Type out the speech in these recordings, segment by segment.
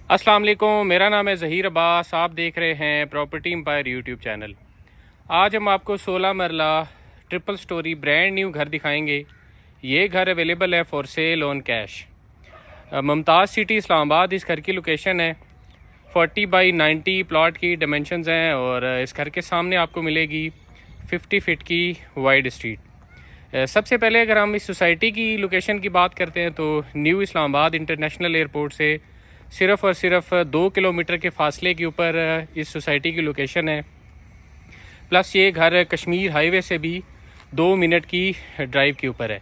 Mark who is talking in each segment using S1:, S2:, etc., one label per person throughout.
S1: अस्सलाम वालेकुम, मेरा नाम है ज़हीर अब्बास। आप देख रहे हैं प्रॉपर्टी एम्पायर यूट्यूब चैनल। आज हम आपको 16 मरला ट्रिपल स्टोरी ब्रांड न्यू घर दिखाएंगे। ये घर अवेलेबल है for sale on cash. Mumtaz city Islamabad इस घर की लोकेशन है। 40 बाई 90 प्लॉट की डिमेंशंस हैं और इस घर के सामने आपको मिलेगी 50 फीट की वाइड स्ट्रीट। सबसे पहले अगर हम इस सोसाइटी की लोकेशन की बात करते हैं तो न्यू इस्लामाबाद इंटरनेशनल एयरपोर्ट से सिर्फ़ और सिर्फ 2 किलोमीटर के फासले के ऊपर इस सोसाइटी की लोकेशन है। प्लस ये घर कश्मीर हाईवे से भी 2 मिनट की ड्राइव के ऊपर है।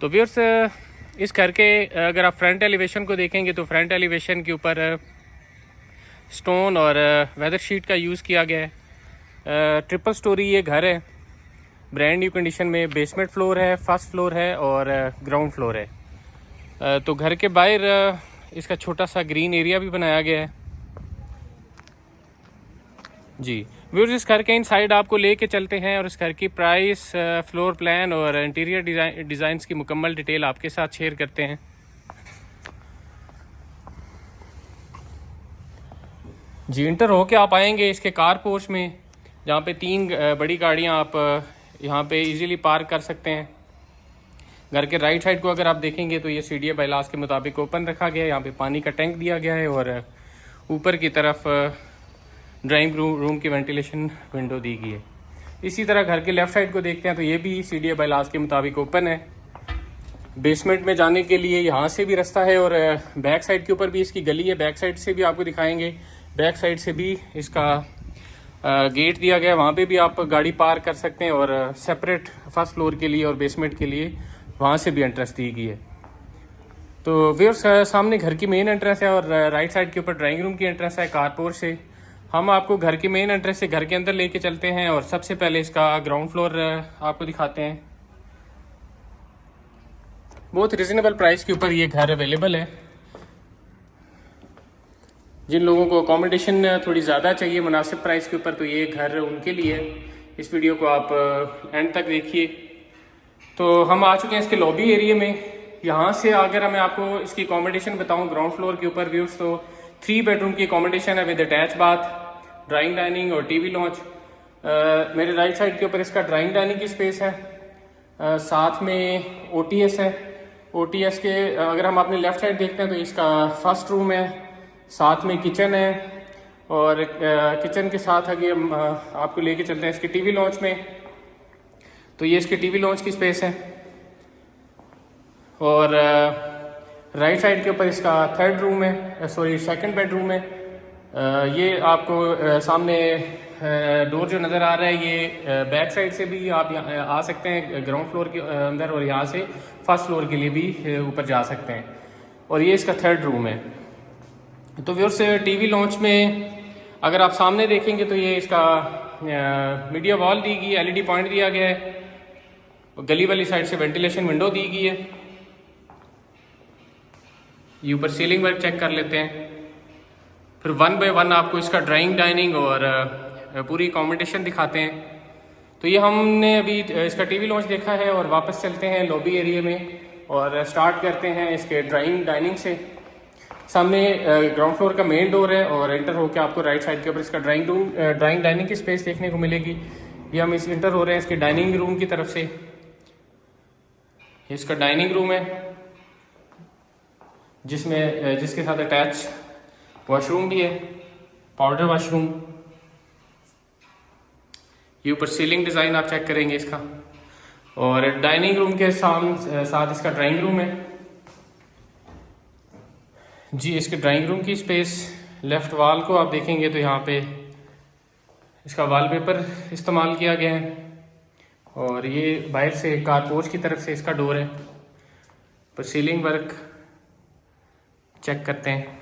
S1: तो व्यूअर्स, इस घर के अगर आप फ्रंट एलिवेशन को देखेंगे तो फ्रंट एलिवेशन के ऊपर स्टोन और वेदर शीट का यूज़ किया गया है। ट्रिपल स्टोरी ये घर है, ब्रांड न्यू कंडीशन में। बेसमेंट फ्लोर है, फर्स्ट फ्लोर है और ग्राउंड फ्लोर है। तो घर के बाहर इसका छोटा सा ग्रीन एरिया भी बनाया गया है। जी व्यूअर्स, इस घर के इनसाइड आपको लेके चलते हैं और इस घर की प्राइस, फ्लोर प्लान और इंटीरियर डिज़ाइंस की मुकम्मल डिटेल आपके साथ शेयर करते हैं। जी, इंटर होके आप आएंगे इसके कार पोर्च में, जहाँ पे 3 बड़ी गाड़ियाँ आप यहाँ पे इजीली पार्क कर सकते हैं। घर के राइट साइड को अगर आप देखेंगे तो ये सीडीए बायलास के मुताबिक ओपन रखा गया है। यहाँ पे पानी का टैंक दिया गया है और ऊपर की तरफ ड्राइंग रूम की वेंटिलेशन विंडो दी गई है। इसी तरह घर के लेफ़्ट साइड को देखते हैं तो ये भी सीडीए बायलास के मुताबिक ओपन है। बेसमेंट में जाने के लिए यहाँ से भी रास्ता है और बैक साइड के ऊपर भी इसकी गली है। बैक साइड से भी आपको दिखाएंगे। बैक साइड से भी इसका गेट दिया गया है, वहाँ पे भी आप गाड़ी पार्क कर सकते हैं और सेपरेट फर्स्ट फ्लोर के लिए और बेसमेंट के लिए वहाँ से भी एंट्रेंस दी गई है। तो व्यूअर्स, सामने घर की मेन एंट्रेंस है और राइट साइड के ऊपर ड्राइंग रूम की एंट्रेंस है कारपोर्ट से। हम आपको घर की मेन एंट्रेंस से घर के अंदर लेके चलते हैं और सबसे पहले इसका ग्राउंड फ्लोर आपको दिखाते हैं। बहुत रिजनेबल प्राइस के ऊपर ये घर अवेलेबल है। जिन लोगों को अकोमोडेशन थोड़ी ज़्यादा चाहिए मुनासिब प्राइस के ऊपर, तो ये घर उनके लिए है। इस वीडियो को आप एंड तक देखिए। तो हम आ चुके हैं इसके लॉबी एरिया में। यहाँ से अगर मैं आपको इसकी अकोमोडेशन बताऊँ ग्राउंड फ्लोर के ऊपर व्यूज़, तो 3 बेडरूम की अकोमोडेशन है with attach bath, drawing dining और टीवी लॉन्च। मेरे राइट साइड के ऊपर इसका ड्राइंग डाइनिंग की स्पेस है। साथ में ओटीएस है। ओटीएस के अगर हम अपने लेफ्ट साइड देखते हैं तो इसका फर्स्ट रूम है, साथ में किचन है और किचन के साथ आगे हम आपको लेके चलते हैं इसके टीवी लॉन्च में। तो ये इसके टीवी लॉन्च की स्पेस है और राइट साइड के ऊपर इसका थर्ड रूम है, सॉरी सेकंड बेडरूम है। ये आपको सामने डोर जो नज़र आ रहा है, ये बैक साइड से भी आप आ सकते हैं ग्राउंड फ्लोर के अंदर और यहाँ से फर्स्ट फ्लोर के लिए भी ऊपर जा सकते हैं। और ये इसका थर्ड रूम है। तो व्यूअर्स, टीवी लॉन्च में अगर आप सामने देखेंगे तो ये इसका मीडिया वॉल दी गई है, एलईडी पॉइंट दिया गया है, गली वाली साइड से वेंटिलेशन विंडो दी गई है। ये ऊपर सीलिंग वर्क चेक कर लेते हैं। फिर 1 बाय 1 आपको इसका ड्राइंग डाइनिंग और पूरी अकोमोडेशन दिखाते हैं। तो ये हमने अभी इसका टीवी लॉन्च देखा है और वापस चलते हैं लॉबी एरिया में और स्टार्ट करते हैं इसके ड्राइंग डाइनिंग से। सामने ग्राउंड फ्लोर का मेन डोर है और एंटर होकर आपको राइट साइड के ऊपर इसका ड्राइंग डाइनिंग की स्पेस देखने को मिलेगी। ये हम इस इंटर हो रहे हैं इसके डाइनिंग रूम की तरफ से। इसका डाइनिंग रूम है जिसके साथ अटैच वॉशरूम भी है, पाउडर वॉशरूम। ये ऊपर सीलिंग डिज़ाइन आप चेक करेंगे इसका। और डाइनिंग रूम के साथ इसका ड्राइंग रूम है। जी, इसके ड्राइंग रूम की स्पेस लेफ्ट वॉल को आप देखेंगे तो यहाँ पे इसका वॉलपेपर इस्तेमाल किया गया है और ये बाहर से कारपोर्च की तरफ से इसका डोर है। पर सीलिंग वर्क चेक करते हैं।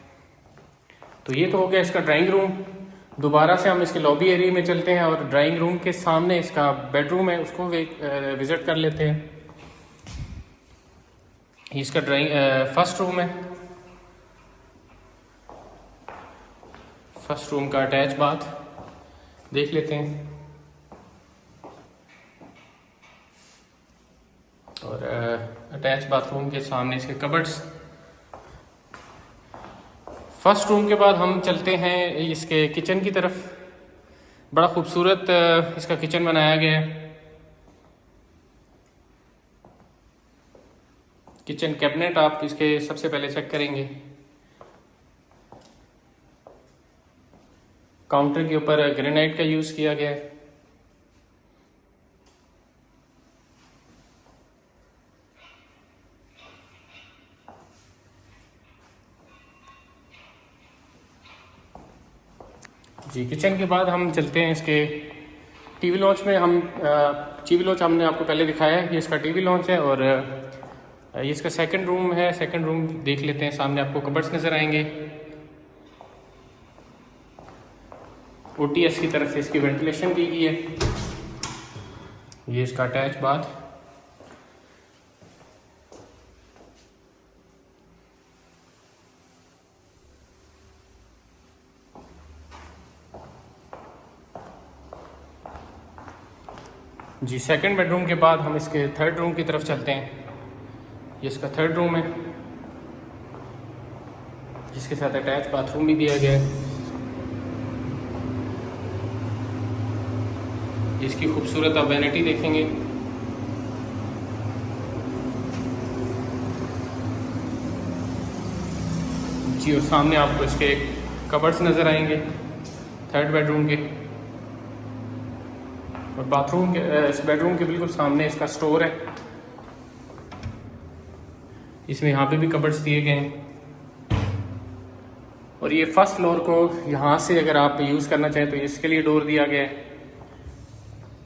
S1: तो ये तो हो गया इसका ड्राइंग रूम। दोबारा से हम इसके लॉबी एरिया में चलते हैं और ड्राइंग रूम के सामने इसका बेडरूम है, उसको विजिट कर लेते हैं। इसका फर्स्ट रूम है। फर्स्ट रूम का अटैच बाथ देख लेते हैं और अटैच बाथरूम के सामने इसके कबर्ड्स। फर्स्ट रूम के बाद हम चलते हैं इसके किचन की तरफ। बड़ा खूबसूरत इसका किचन बनाया गया है। किचन कैबिनेट आप इसके सबसे पहले चेक करेंगे। काउंटर के ऊपर ग्रेनाइट का यूज़ किया गया है। जी, किचन के बाद हम चलते हैं इसके टीवी लॉन्च में। टीवी लॉन्च हमने आपको पहले दिखाया है, ये इसका टीवी लॉन्च है और ये इसका सेकंड रूम है। सेकंड रूम देख लेते हैं। सामने आपको कबर्ड्स नज़र आएंगे। OTS की तरफ से इसकी वेंटिलेशन की गई है। ये इसका अटैच बाथ। जी, सेकंड बेडरूम के बाद हम इसके थर्ड रूम की तरफ चलते हैं। ये इसका थर्ड रूम है जिसके साथ अटैच बाथरूम भी दिया गया है। इसकी खूबसूरत आप वैनिटी देखेंगे। जी, और सामने आपको इसके कबर्ड्स नज़र आएंगे थर्ड बेडरूम के। और बाथरूम के इस बेडरूम के बिल्कुल सामने इसका स्टोर है। इसमें यहाँ पे भी कबर्ड्स दिए गए हैं। और ये फर्स्ट फ्लोर को यहाँ से अगर आप यूज़ करना चाहें तो इसके लिए डोर दिया गया है।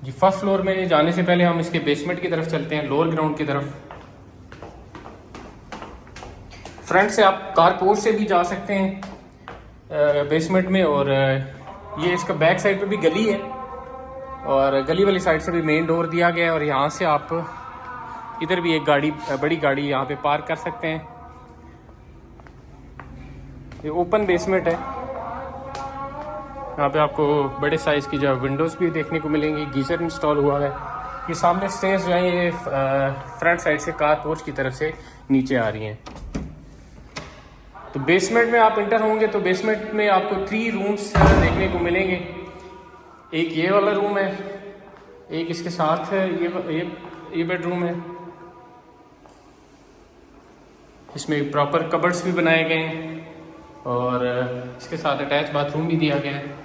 S1: जी, फर्स्ट फ्लोर में जाने से पहले हम इसके बेसमेंट की तरफ चलते हैं, लोअर ग्राउंड की तरफ। फ्रंट से आप कार पोर्च से भी जा सकते हैं बेसमेंट में। और ये इसका बैक साइड पे भी गली है और गली वाली साइड से भी मेन डोर दिया गया है। और यहाँ से आप इधर भी एक बड़ी गाड़ी यहाँ पे पार्क कर सकते हैं। ये ओपन बेसमेंट है। यहाँ पे आपको बड़े साइज़ की जो विंडोज़ भी देखने को मिलेंगी। गीज़र इंस्टॉल हुआ है। ये सामने स्टेयर्स जो हैं ये फ्रंट साइड से कार पोर्च की तरफ से नीचे आ रही हैं। तो बेसमेंट में आप इंटर होंगे तो बेसमेंट में आपको 3 रूम्स देखने को मिलेंगे। एक ये वाला रूम है, एक इसके साथ है ये बेडरूम है। इसमें प्रॉपर कबर्ड्स भी बनाए गए हैं और इसके साथ अटैच बाथरूम भी दिया गया है।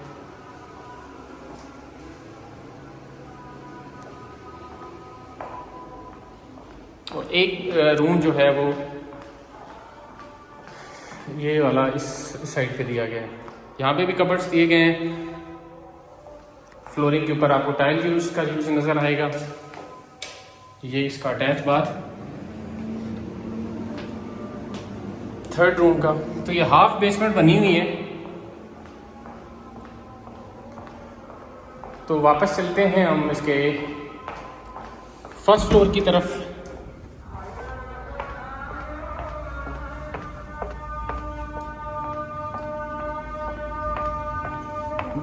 S1: और एक रूम जो है वो ये वाला इस साइड पे दिया गया है। यहाँ पे भी कबर्ड्स दिए गए हैं। फ्लोरिंग के ऊपर आपको टाइल यूज नज़र आएगा। ये इसका अटैच बाथ थर्ड रूम का। तो ये हाफ बेसमेंट बनी हुई है। तो वापस चलते हैं हम इसके फर्स्ट फ्लोर की तरफ।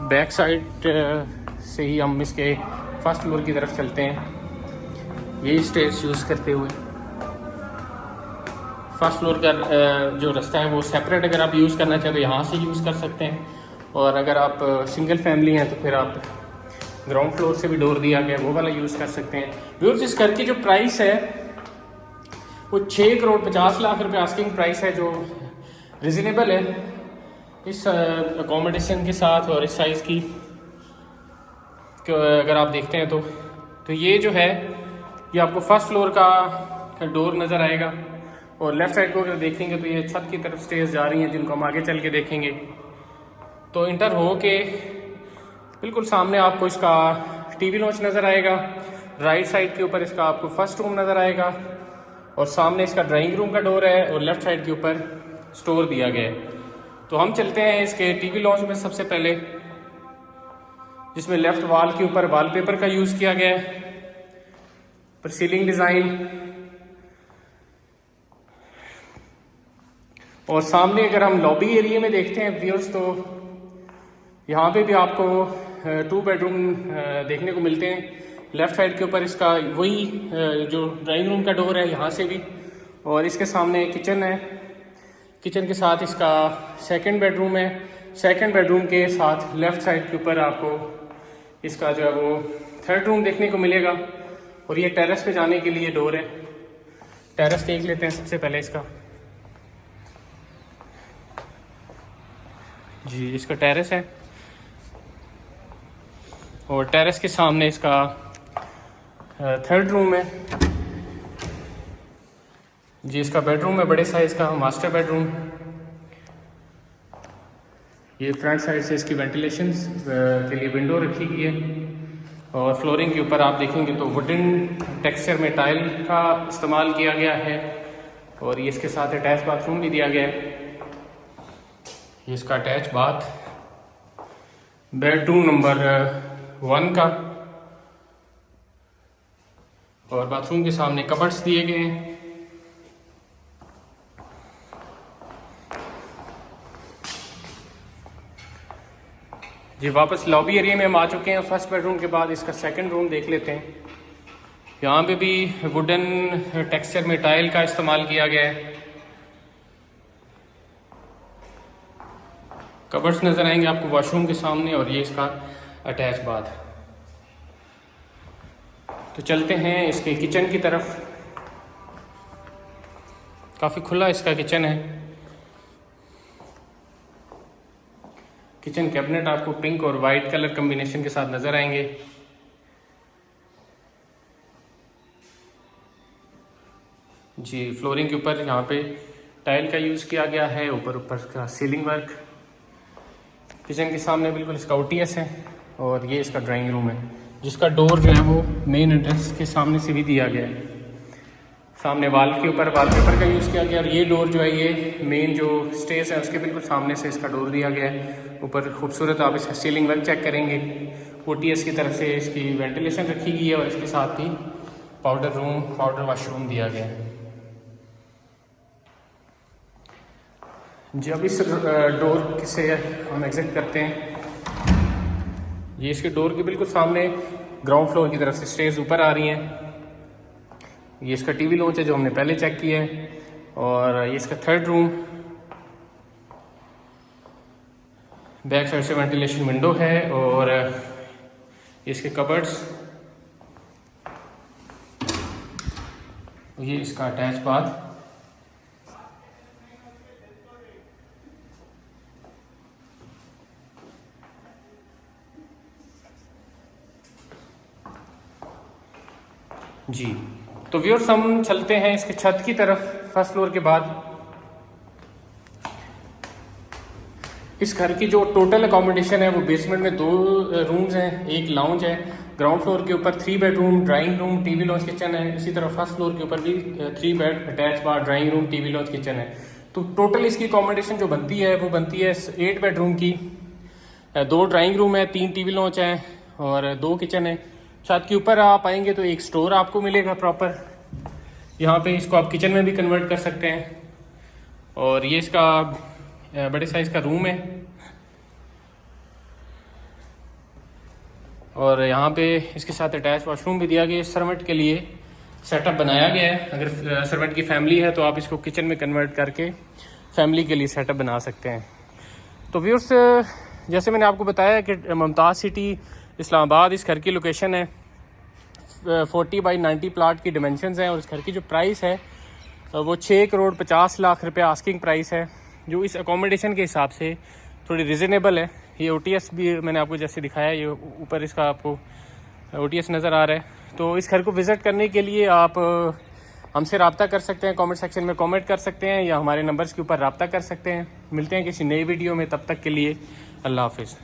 S1: बैक साइड से ही हम इसके फर्स्ट फ्लोर की तरफ चलते हैं, यही स्टेयर्स यूज़ करते हुए। फर्स्ट फ्लोर का जो रास्ता है वो सेपरेट अगर आप यूज़ करना चाहें तो यहाँ से यूज़ कर सकते हैं। और अगर आप सिंगल फैमिली हैं तो फिर आप ग्राउंड फ्लोर से भी डोर दिया गया वो वाला यूज़ कर सकते हैं। व्यूअर्स, इस घर की जो प्राइस है वो 6,50,00,000 रुपये आस्किंग प्राइस है, जो रिजनेबल है इस अकोमोडेशन के साथ और इस साइज़ की अगर आप देखते हैं तो ये जो है ये आपको फर्स्ट फ्लोर का डोर नज़र आएगा। और लेफ़्ट साइड को अगर देखेंगे तो ये छत की तरफ स्टेयर्स जा रही हैं जिनको हम आगे चल के देखेंगे। तो इंटर हो के बिल्कुल सामने आपको इसका टीवी लॉन्च नज़र आएगा। राइट साइड के ऊपर इसका आपको फर्स्ट रूम नज़र आएगा और सामने इसका ड्राइंग रूम का डोर है और लेफ़्ट साइड के ऊपर स्टोर दिया गया है। तो हम चलते हैं इसके टीवी लॉन्च में सबसे पहले, जिसमें लेफ़्ट वॉल के ऊपर वॉलपेपर का यूज़ किया गया है, पर सीलिंग डिज़ाइन। और सामने अगर हम लॉबी एरिया में देखते हैं व्यूअर्स तो यहाँ पे भी आपको 2 बेडरूम देखने को मिलते हैं। लेफ़्ट साइड के ऊपर इसका वही जो ड्राइंग रूम का डोर है यहाँ से भी, और इसके सामने किचन है। किचन के साथ इसका सेकंड बेडरूम है। सेकंड बेडरूम के साथ लेफ़्ट साइड के ऊपर आपको इसका जो है वो थर्ड रूम देखने को मिलेगा। और ये टेरेस पे जाने के लिए डोर है। टेरेस देख लेते हैं सबसे पहले इसका। जी, इसका टेरेस है और टेरेस के सामने इसका थर्ड रूम है। जी, इसका बेडरूम है बड़े साइज़ का, मास्टर बेडरूम। ये फ्रंट साइड से इसकी वेंटिलेशन के लिए विंडो रखी गई है। और फ्लोरिंग के ऊपर आप देखेंगे तो वुडन टेक्सचर में टाइल का इस्तेमाल किया गया है। और ये इसके साथ अटैच बाथरूम भी दिया गया है। ये इसका अटैच बाथ, बेडरूम नंबर 1 का। और बाथरूम के सामने कबर्ड्स दिए गए हैं। जी, वापस लॉबी एरिया में हम आ चुके हैं। फर्स्ट बेडरूम के बाद इसका सेकंड रूम देख लेते हैं। यहाँ पे भी वुडन टेक्सचर में टाइल का इस्तेमाल किया गया है। कबर्ड्स नज़र आएंगे आपको वॉशरूम के सामने। और ये इसका अटैच बाथ। तो चलते हैं इसके किचन की तरफ। काफ़ी खुला इसका किचन है। किचन कैबिनेट आपको पिंक और वाइट कलर कॉम्बिनेशन के साथ नज़र आएंगे। जी, फ्लोरिंग के ऊपर यहाँ पे टाइल का यूज़ किया गया है। ऊपर का सीलिंग वर्क। किचन के सामने बिल्कुल इसका OTS है। और ये इसका ड्राइंग रूम है, जिसका डोर जो है वो मेन एंट्रेंस के सामने से भी दिया गया है। सामने वाल के ऊपर वॉलपेपर का यूज़ किया गया। और ये डोर जो है ये मेन जो स्टेज है उसके बिल्कुल सामने से इसका डोर दिया गया है। ऊपर खूबसूरत आप इसका सीलिंग वर्क चेक करेंगे। OTS की तरफ से इसकी वेंटिलेशन रखी गई है। और इसके साथ ही पाउडर रूम, पाउडर वॉशरूम दिया गया है। जी, अब इस डोर से हम एग्जिट करते हैं। ये इसके डोर के बिल्कुल सामने ग्राउंड फ्लोर की तरफ से स्टेज ऊपर आ रही हैं। ये इसका टीवी लॉन्च है जो हमने पहले चेक किया है। और ये इसका थर्ड रूम। बैक साइड से वेंटिलेशन विंडो है। और इसके कबर्ड्स। ये इसका अटैच बाथ। जी, तो व्यूअर्स हम चलते हैं इसके छत की तरफ। फर्स्ट फ्लोर के बाद इस घर की जो टोटल अकोमोडेशन है वो बेसमेंट में 2 रूम्स हैं, एक लाउंज है। ग्राउंड फ्लोर के ऊपर 3 bedroom, drawing room, TV launch kitchen है। इसी तरह फर्स्ट फ्लोर के ऊपर भी 3 bed, attach bath, drawing room, TV launch kitchen है। तो टोटल इसकी अकोमोडेशन जो बनती है वो बनती है 8 बेडरूम की। 2 ड्राइंग रूम है, 3 टीवी लॉन्च है और 2 किचन है। छत के ऊपर आप आएंगे तो एक स्टोर आपको मिलेगा प्रॉपर। यहाँ पे इसको आप किचन में भी कन्वर्ट कर सकते हैं। और ये इसका बड़े साइज़ का रूम है। और यहाँ पे इसके साथ अटैच वॉशरूम भी दिया गया है। सर्वेंट के लिए सेटअप बनाया गया है। अगर सर्वेंट की फैमिली है तो आप इसको किचन में कन्वर्ट करके फैमिली के लिए सेटअप बना सकते हैं। तो व्यूअर्स, जैसे मैंने आपको बताया कि मुमताज़ सिटी इस्लामाबाद इस घर की लोकेशन है। 40 बाई 90 प्लाट की डिमेंशंस हैं। और इस घर की जो प्राइस है वो 6 करोड़ 50 लाख रुपए आस्किंग प्राइस है, जो इस अकोमोडेशन के हिसाब से थोड़ी रिजनेबल है। ये OTS भी मैंने आपको जैसे दिखाया, ये ऊपर इसका आपको OTS नज़र आ रहा है। तो इस घर को विज़िट करने के लिए आप हमसे रब्ता कर सकते हैं, कमेंट सेक्शन में कमेंट कर सकते हैं या हमारे नंबर्स के ऊपर रब्ता कर सकते हैं। मिलते हैं किसी नई वीडियो में, तब तक के लिए अल्लाह हाफिज़।